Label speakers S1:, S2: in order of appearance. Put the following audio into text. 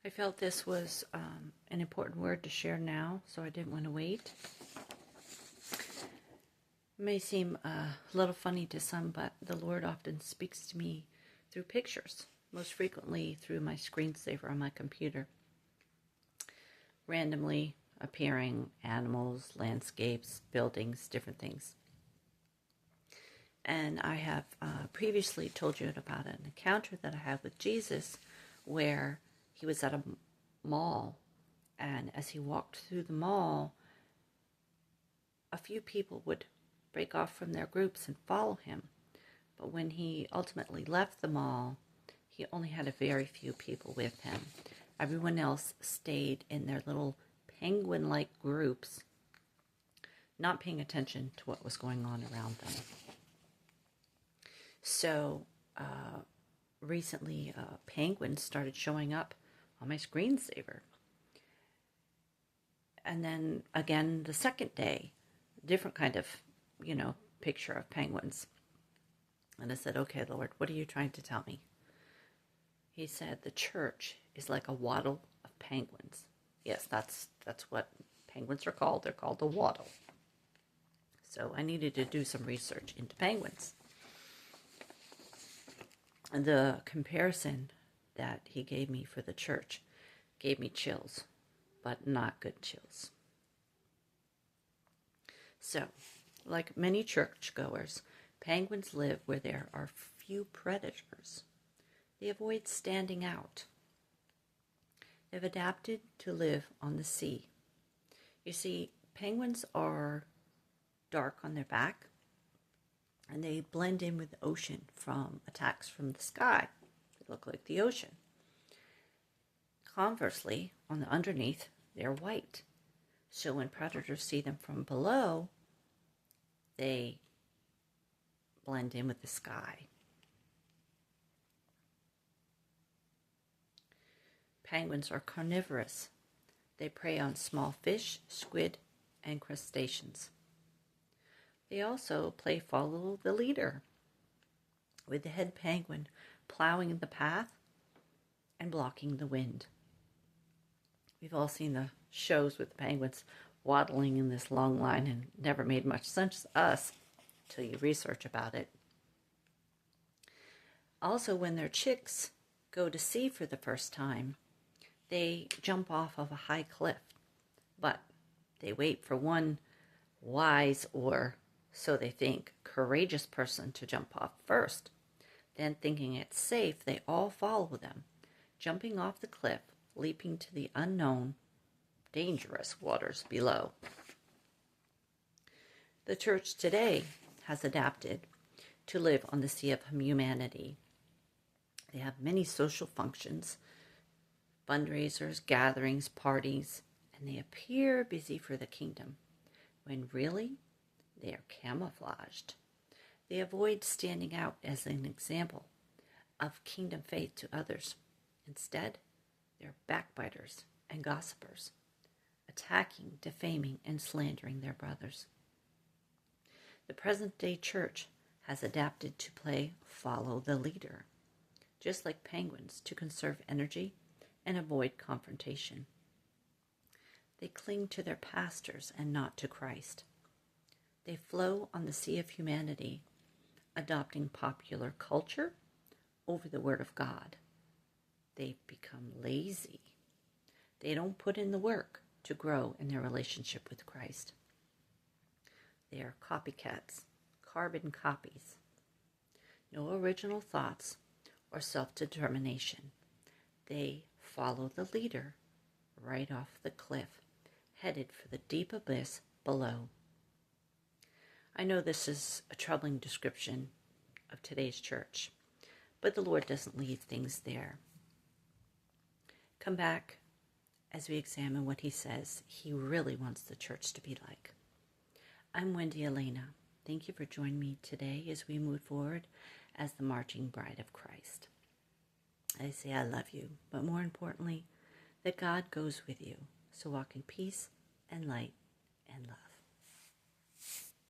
S1: I felt this was an important word to share now, so I didn't want to wait. It may seem a little funny to some, but the Lord often speaks to me through pictures, most frequently through my screensaver on my computer. Randomly appearing animals, landscapes, buildings, different things. And I have previously told you about an encounter that I had with Jesus where he was at a mall, and as he walked through the mall, a few people would break off from their groups and follow him. But when he ultimately left the mall, he only had a very few people with him. Everyone else stayed in their little penguin-like groups, not paying attention to what was going on around them. So recently, penguins started showing up on my screensaver. And then again, the second day, different kind of, picture of penguins. And I said, okay, Lord, what are you trying to tell me? He said, the church is like a waddle of penguins. Yes, that's what penguins are called. They're called a waddle. So I needed to do some research into penguins. And the comparison that he gave me for the church gave me chills, but not good chills. So, like many churchgoers, penguins live where there are few predators. They avoid standing out. They've adapted to live on the sea. You see, penguins are dark on their back, and they blend in with the ocean from attacks from the sky. They look like the ocean. Conversely, on the underneath, they're white. So when predators see them from below, they blend in with the sky. Penguins are carnivorous. They prey on small fish, squid, and crustaceans. They also play follow the leader, with the head penguin plowing the path and blocking the wind. We've all seen the shows with the penguins waddling in this long line, and never made much sense to us until you research about it. Also, when their chicks go to sea for the first time, they jump off of a high cliff, but they wait for one wise, or so they think, courageous person to jump off first. Then, thinking it's safe, they all follow them, jumping off the cliff, leaping to the unknown, dangerous waters below. The church today has adapted to live on the sea of humanity. They have many social functions, fundraisers, gatherings, parties, and they appear busy for the kingdom, when really they are camouflaged. They avoid standing out as an example of kingdom faith to others. Instead, they're backbiters and gossipers, attacking, defaming, and slandering their brothers. The present-day church has adapted to play follow the leader, just like penguins, to conserve energy and avoid confrontation. They cling to their pastors and not to Christ. They flow on the sea of humanity, adopting popular culture over the Word of God. They've become lazy. They don't put in the work to grow in their relationship with Christ. They are copycats, carbon copies. No original thoughts or self-determination. They follow the leader right off the cliff, headed for the deep abyss below. I know this is a troubling description of today's church, but the Lord doesn't leave things there. Come back as we examine what he says he really wants the church to be like. I'm Wendy Elena. Thank you for joining me today as we move forward as the marching bride of Christ. I say I love you, but more importantly, that God goes with you. So walk in peace and light and love.